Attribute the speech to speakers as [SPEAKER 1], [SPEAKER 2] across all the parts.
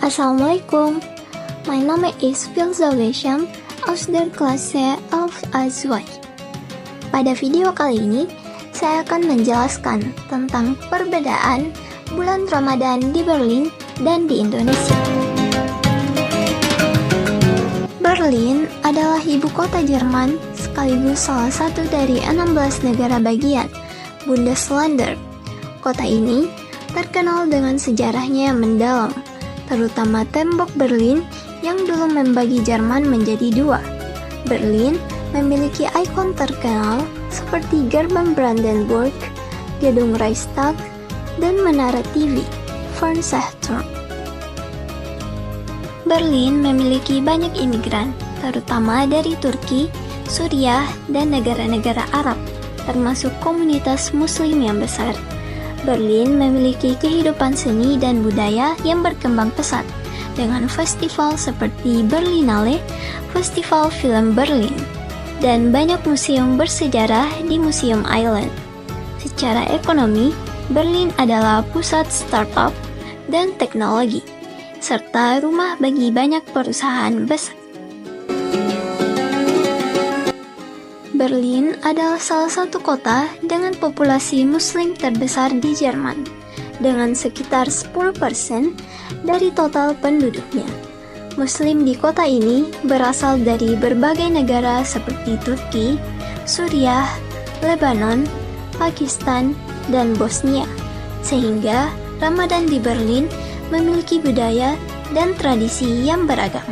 [SPEAKER 1] Assalamualaikum, mein Name ist Filza Wesham aus der Klasse 11A2. Pada video kali ini, saya akan menjelaskan tentang perbedaan bulan Ramadan di Berlin dan di Indonesia. Berlin adalah ibu kota Jerman sekaligus salah satu dari 16 negara bagian Bundesländer. Kota ini terkenal dengan sejarahnya yang mendalam, terutama tembok Berlin yang dulu membagi Jerman menjadi dua. Berlin memiliki ikon terkenal seperti Gerbang Brandenburg, Gedung Reichstag, dan Menara TV, Fernsehturm. Berlin memiliki banyak imigran, terutama dari Turki, Suriah, dan negara-negara Arab, termasuk komunitas Muslim yang besar. Berlin memiliki kehidupan seni dan budaya yang berkembang pesat, dengan festival seperti Berlinale, Festival Film Berlin, dan banyak museum bersejarah di Museum Island. Secara ekonomi, Berlin adalah pusat startup dan teknologi, serta rumah bagi banyak perusahaan besar. Berlin adalah salah satu kota dengan populasi Muslim terbesar di Jerman, dengan sekitar 10% dari total penduduknya. Muslim di kota ini berasal dari berbagai negara seperti Turki, Suriah, Lebanon, Pakistan, dan Bosnia, sehingga Ramadan di Berlin memiliki budaya dan tradisi yang beragam.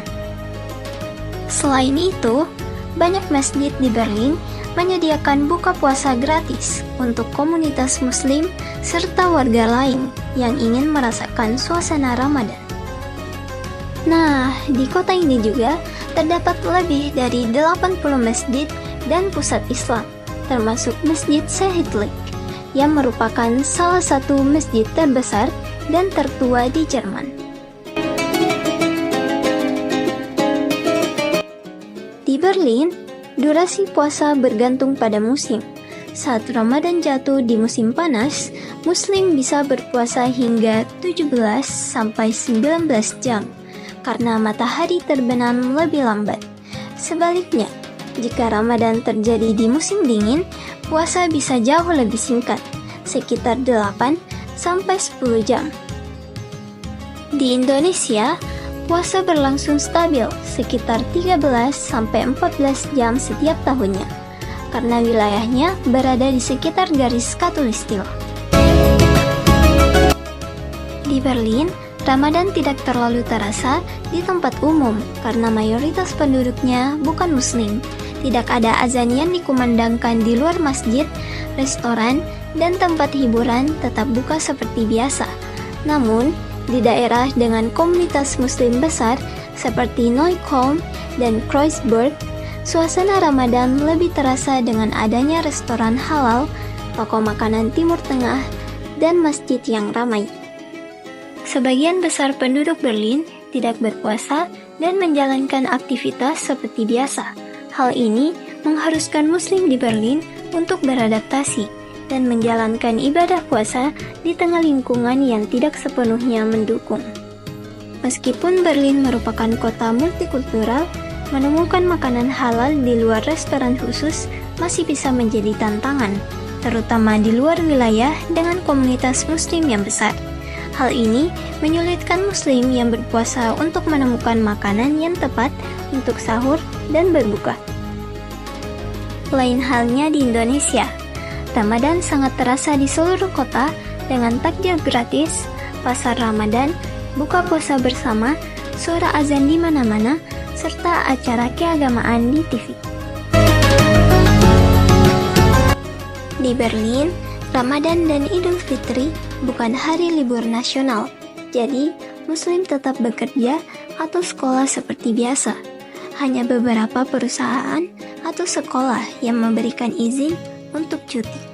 [SPEAKER 1] Selain itu, banyak masjid di Berlin menyediakan buka puasa gratis untuk komunitas Muslim serta warga lain yang ingin merasakan suasana Ramadan. Nah, di kota ini juga terdapat lebih dari 80 masjid dan pusat Islam, termasuk Masjid Sehitlik, yang merupakan salah satu masjid terbesar dan tertua di Jerman. Di Berlin, durasi puasa bergantung pada musim. Saat Ramadan jatuh di musim panas, Muslim bisa berpuasa hingga 17-19 jam, karena matahari terbenam lebih lambat. Sebaliknya, jika Ramadan terjadi di musim dingin, puasa bisa jauh lebih singkat, sekitar 8-10 jam. Di Indonesia, puasa berlangsung stabil sekitar 13-14 jam setiap tahunnya, karena wilayahnya berada di sekitar garis khatulistiwa. Di Berlin, Ramadan tidak terlalu terasa di tempat umum karena mayoritas penduduknya bukan Muslim. Tidak ada azan yang dikumandangkan di luar masjid, restoran, dan tempat hiburan tetap buka seperti biasa. Namun, di daerah dengan komunitas Muslim besar seperti Neukölln dan Kreuzberg, suasana Ramadan lebih terasa dengan adanya restoran halal, toko makanan Timur Tengah, dan masjid yang ramai. Sebagian besar penduduk Berlin tidak berpuasa dan menjalankan aktivitas seperti biasa. Hal ini mengharuskan Muslim di Berlin untuk beradaptasi dan menjalankan ibadah puasa di tengah lingkungan yang tidak sepenuhnya mendukung. Meskipun Berlin merupakan kota multikultural, menemukan makanan halal di luar restoran khusus masih bisa menjadi tantangan, terutama di luar wilayah dengan komunitas Muslim yang besar. Hal ini menyulitkan Muslim yang berpuasa untuk menemukan makanan yang tepat untuk sahur dan berbuka. Lain halnya di Indonesia, Ramadan sangat terasa di seluruh kota dengan takjil gratis, pasar Ramadan, buka puasa bersama, suara azan di mana-mana, serta acara keagamaan di TV. Di Berlin, Ramadan dan Idul Fitri bukan hari libur nasional, jadi Muslim tetap bekerja atau sekolah seperti biasa. Hanya beberapa perusahaan atau sekolah yang memberikan izin untuk cuti.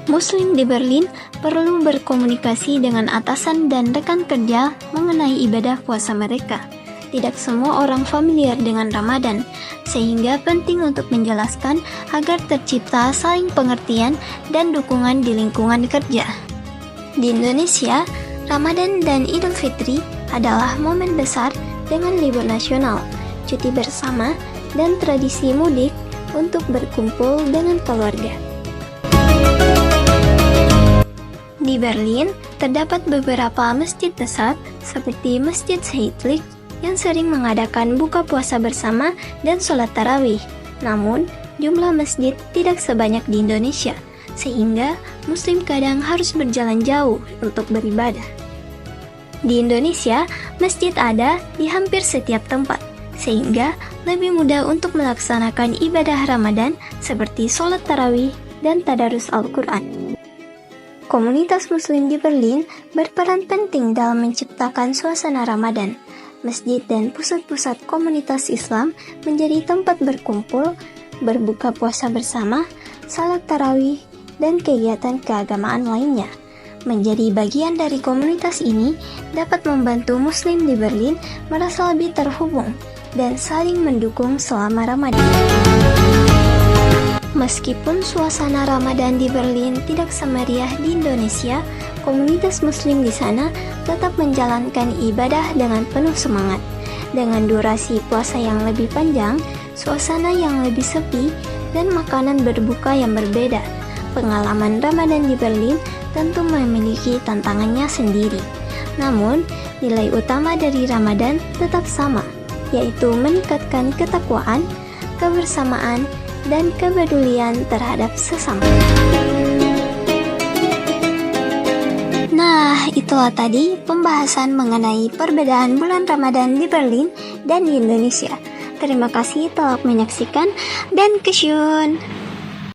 [SPEAKER 1] Muslim di Berlin perlu berkomunikasi dengan atasan dan rekan kerja mengenai ibadah puasa mereka. Tidak semua orang familiar dengan Ramadan, sehingga penting untuk menjelaskan agar tercipta saling pengertian dan dukungan di lingkungan kerja. Di Indonesia, Ramadan dan Idul Fitri adalah momen besar dengan libur nasional, cuti bersama, dan tradisi mudik untuk berkumpul dengan keluarga. Di Berlin, terdapat beberapa masjid besar seperti Masjid Heydrich yang sering mengadakan buka puasa bersama dan sholat tarawih. Namun, jumlah masjid tidak sebanyak di Indonesia, sehingga Muslim kadang harus berjalan jauh untuk beribadah. Di Indonesia, masjid ada di hampir setiap tempat, sehingga lebih mudah untuk melaksanakan ibadah Ramadan seperti sholat tarawih dan tadarus Al-Quran. Komunitas Muslim di Berlin berperan penting dalam menciptakan suasana Ramadan. Masjid dan pusat-pusat komunitas Islam menjadi tempat berkumpul, berbuka puasa bersama, salat tarawih, dan kegiatan keagamaan lainnya. Menjadi bagian dari komunitas ini dapat membantu Muslim di Berlin merasa lebih terhubung dan saling mendukung selama Ramadan. Meskipun suasana Ramadan di Berlin tidak semeriah di Indonesia, komunitas Muslim di sana tetap menjalankan ibadah dengan penuh semangat. Dengan durasi puasa yang lebih panjang, suasana yang lebih sepi, dan makanan berbuka yang berbeda, pengalaman Ramadan di Berlin tentu memiliki tantangannya sendiri. Namun, nilai utama dari Ramadan tetap sama, yaitu meningkatkan ketakwaan, kebersamaan, dan kepedulian terhadap sesama. Nah, itulah tadi pembahasan mengenai perbedaan bulan Ramadan di Berlin dan di Indonesia. Terima kasih telah menyaksikan dan kesyun.